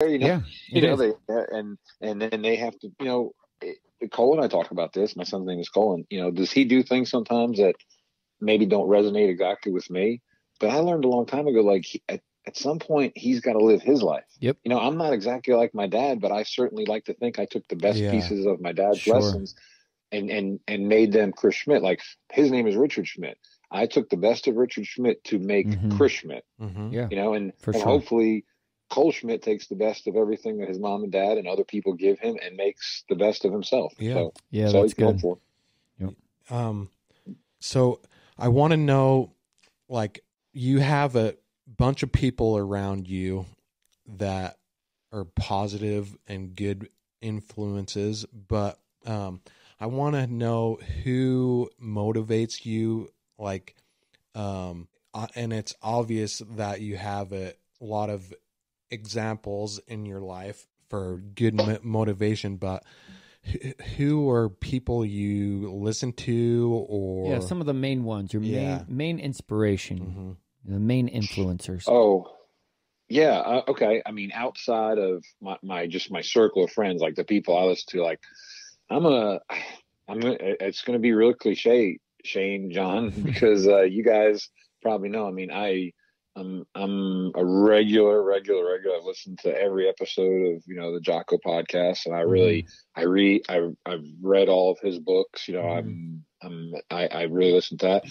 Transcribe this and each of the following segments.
Yeah, you it know, is. they, and then they have to, Cole and I talk about this. My son's name is Colin. Does he do things sometimes that maybe don't resonate exactly with me? But I learned a long time ago, like at some point he's got to live his life. Yep. I'm not exactly like my dad, but I certainly like to think I took the best Yeah. pieces of my dad's Sure. lessons and made them Chris Schmidt. Like his name is Richard Schmidt. I took the best of Richard Schmidt to make Chris Schmidt. Mm-hmm. Yeah. And For sure. hopefully Cole Schmidt takes the best of everything that his mom and dad and other people give him and makes the best of himself. Yeah. So Yeah, all that's you can hope good. for. Yep. So I want to know, like, you have a bunch of people around you that are positive and good influences, but I want to know who motivates you, like, and it's obvious that you have a lot of examples in your life for good motivation, but who are people you listen to, or Yeah, some of the main ones, your main inspiration, the main influencers. Oh, yeah. Okay. I mean, outside of my circle of friends, like the people I listen to, like it's going to be real cliche, Shane, John, because you guys probably know. I mean, I'm a regular. I've listened to every episode of the Jocko podcast, and I've read all of his books. I really listen to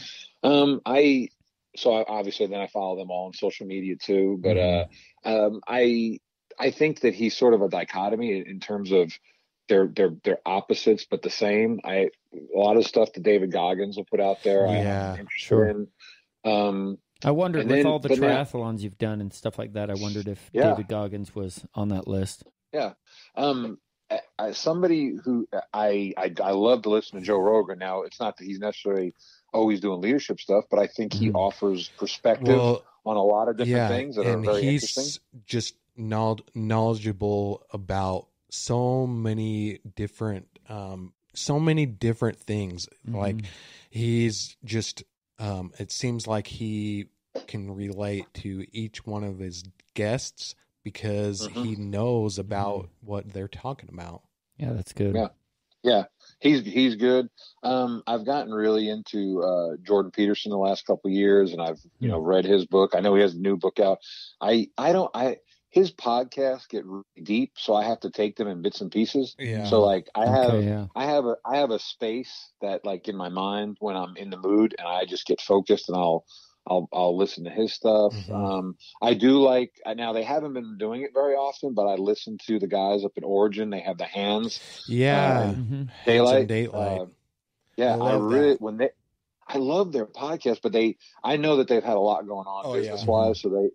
that. So obviously then I follow them all on social media too. But I think that he's sort of a dichotomy in terms of they're opposites but the same. A lot of stuff that David Goggins will put out there. I'm interested in. I wondered with all the but now- triathlons you've done and stuff like that. I wondered if David Goggins was on that list. Yeah. Somebody who I love to listen to Joe Rogan. Now, it's not that he's necessarily always doing leadership stuff, but I think he offers perspective on a lot of different things that are very interesting. He's just knowledgeable about so many different things. Like he's just it seems like he can relate to each one of his guests because he knows about what they're talking about. Yeah, that's good. Yeah. He's good. I've gotten really into Jordan Peterson the last couple of years, and I've read his book. I know he has a new book out. His podcasts get really deep, so I have to take them in bits and pieces. Yeah. So like I have a space that, like, in my mind when I'm in the mood and I just get focused, and I'll listen to his stuff. I do like, now they haven't been doing it very often, but I listen to the guys up at Origin. They have the Hands. Daylight. I love their podcast, but I know that they've had a lot going on business wise. So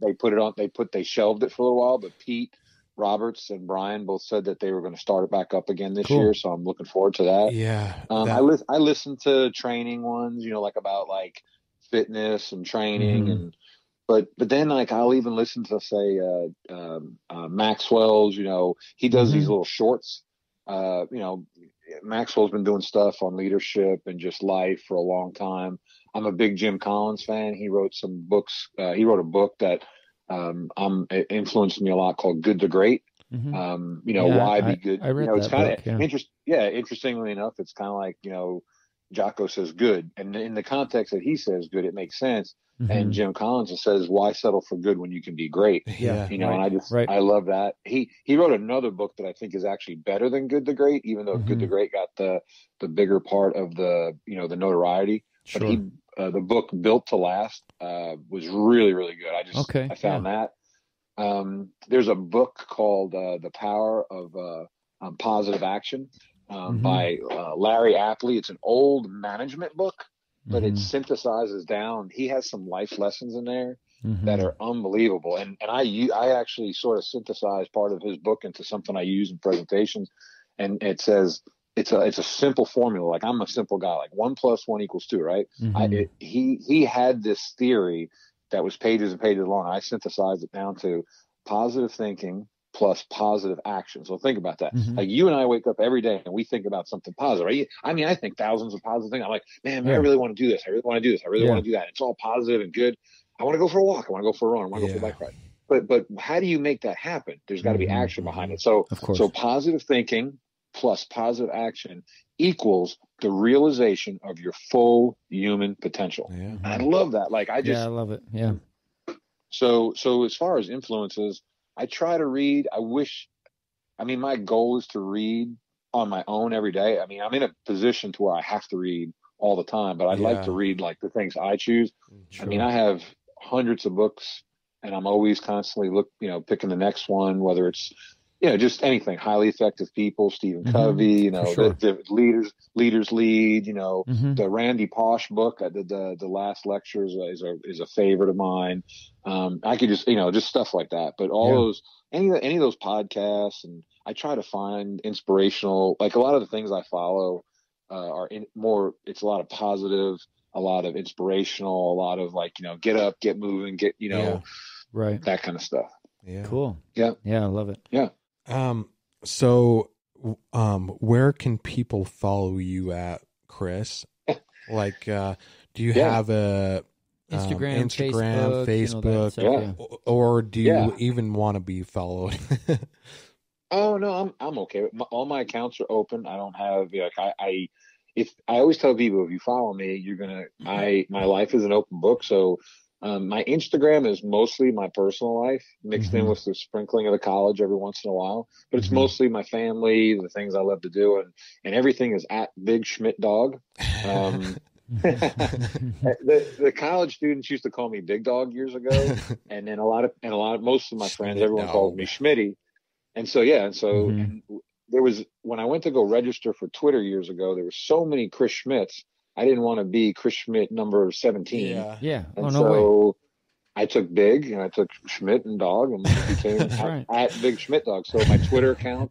they shelved it for a little while, but Pete Roberts and Brian both said that they were going to start it back up again this year. So I'm looking forward to that. Yeah. I listen to training ones, like about like fitness and training but then like I'll even listen to say Maxwell's, he does these little shorts. Maxwell's been doing stuff on leadership and just life for a long time. I'm a big Jim Collins fan. He wrote some books. He wrote a book that it influenced me a lot called Good to Great. Why be good? I read it's that kind book, of interestingly enough, it's kind of like, Jocko says good, and in the context that he says good, it makes sense. And Jim Collins says, why settle for good when you can be great? And I love that. He wrote another book that I think is actually better than Good to Great, even though Good to Great got the bigger part of the the notoriety. But the book Built to Last was really, really good. I found that. There's a book called The Power of Positive Action by Larry Apley. It's an old management book, but it synthesizes down. He has some life lessons in there that are unbelievable. And I actually sort of synthesized part of his book into something I use in presentations. And it says, it's a simple formula. Like, I'm a simple guy, like 1 + 1 = 2, right? He had this theory that was pages and pages long. I synthesized it down to positive thinking plus positive action. So think about that. Like, you and I wake up every day and we think about something positive, right? I mean, I think thousands of positive things. I'm like, man, I really want to do this. I really want to do this. I really want to do that. It's all positive and good. I want to go for a walk. I want to go for a run. I want to go for a bike ride. but how do you make that happen? There's got to be action behind it. So, positive thinking plus positive action equals the realization of your full human potential. Yeah. I love that. Like, I love it. Yeah. So as far as influences, I try to read. My goal is to read on my own every day. I mean, I'm in a position to where I have to read all the time, but I'd like to read like the things I choose. Sure. I mean, I have hundreds of books and I'm always constantly picking the next one, whether it's, just anything. Highly Effective People, Stephen Covey, the Leaders Lead, the Randy Pausch book. The last lecture is a favorite of mine. I could just stuff like that. But all those, any of those podcasts, and I try to find inspirational, like a lot of the things I follow it's a lot of positive, a lot of inspirational, a lot of get up, get moving, that kind of stuff. Yeah. Cool. Yeah. Yeah. I love it. Yeah. So, where can people follow you at, Chris? Like, do you have a Instagram, Facebook, or do you even want to be followed? Oh no, I'm okay. All my accounts are open. I don't have I always tell people, if you follow me, my life is an open book. So my Instagram is mostly my personal life mixed in with the sprinkling of the college every once in a while, but it's mostly my family, the things I love to do, and everything is at Big Schmidt Dog. The college students used to call me Big Dog years ago, and then most of my friends, everyone calls me Schmitty. And so, and there was, when I went to go register for Twitter years ago, there were so many Chris Schmidts. I didn't want to be Chris Schmidt number 17. Yeah. And I took Big and I took Schmidt and Dog and became at Big Schmidt Dog. So my Twitter account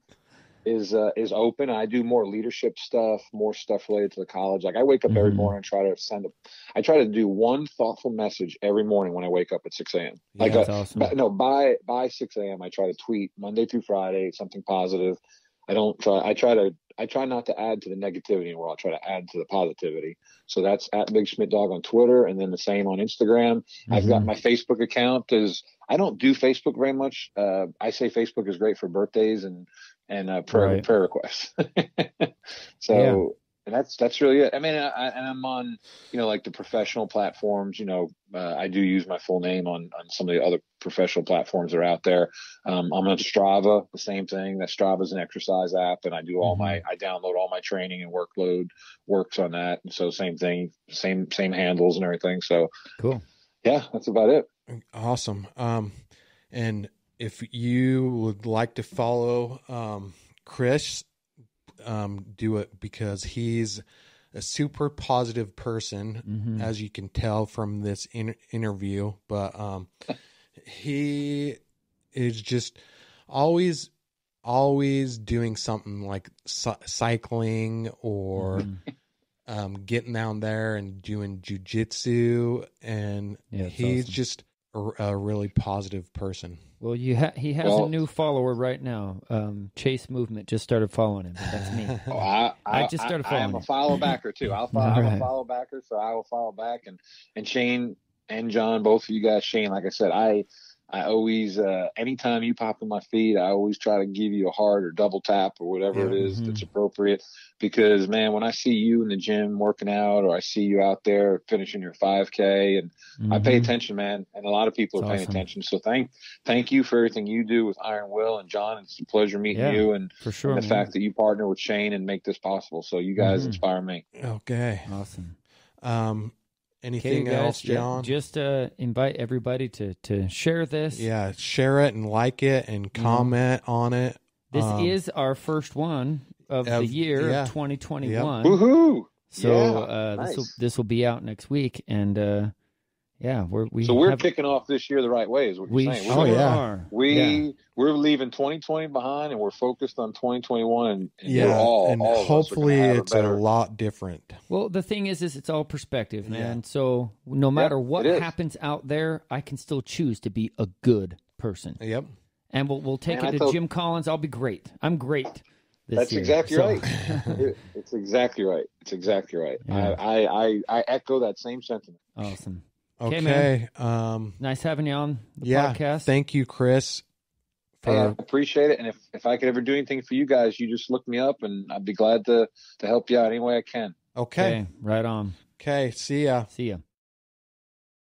is open. I do more leadership stuff, more stuff related to the college. Like I wake up every morning and I try to do one thoughtful message every morning when I wake up at 6 a.m. Yeah, that's awesome. By 6 a.m. I try to tweet Monday through Friday, something positive. I try not to add to the negativity in the world. I try to add to the positivity. So that's at Big Schmidt Dog on Twitter, and then the same on Instagram. I've got my Facebook account. I don't do Facebook very much. I say Facebook is great for birthdays and prayer requests. And that's really it. I mean, I'm on, like the professional platforms, I do use my full name on some of the other professional platforms that are out there. I'm on Strava, the same thing. That Strava is an exercise app, and I do I download all my training and workload works on that. And so same thing, same handles and everything. So cool. Yeah, that's about it. Awesome. And if you would like to follow Chris, do it, because he's a super positive person, as you can tell from this interview. But he is just always doing something like cycling or getting down there and doing jujitsu, and he's awesome. Just a really positive person. Well, he has a new follower right now. Chase Movement just started following him. That's me. I just started following him. I am a follow backer too. I'm a follow backer, so I will follow back. And Shane and John, both of you guys. Shane, like I said, I always, anytime you pop in my feed, I always try to give you a heart or double tap or whatever it is that's appropriate. Because, man, when I see you in the gym working out, or I see you out there finishing your 5K, and I pay attention, man. And a lot of people are paying attention. So thank you for everything you do with Iron Will. And John, it's a pleasure meeting you, and for sure, and the fact that you partner with Shane and make this possible. So you guys inspire me. Okay. Awesome. Anything else, John? Just invite everybody to share this. Yeah, share it and like it and comment on it. This is our first one of the year of 2021. Yep. Woohoo! So nice. this will be out next week, and we're kicking off this year the right way, is what you're saying. We're leaving 2020 behind, and we're focused on 2021. And hopefully it's a lot different. Well, the thing is it's all perspective, man. Yeah. So no matter what happens out there, I can still choose to be a good person. Yep. And we'll take it to Jim Collins. I'll be great. I'm great. That's exactly right. It's exactly right. It's exactly right. Yeah. I echo that same sentiment. Awesome. Okay. Nice having you on the podcast. Thank you, Chris. Hey, I appreciate it. And if I could ever do anything for you guys, you just look me up and I'd be glad to help you out any way I can. Okay. Right on. Okay. See ya. See ya.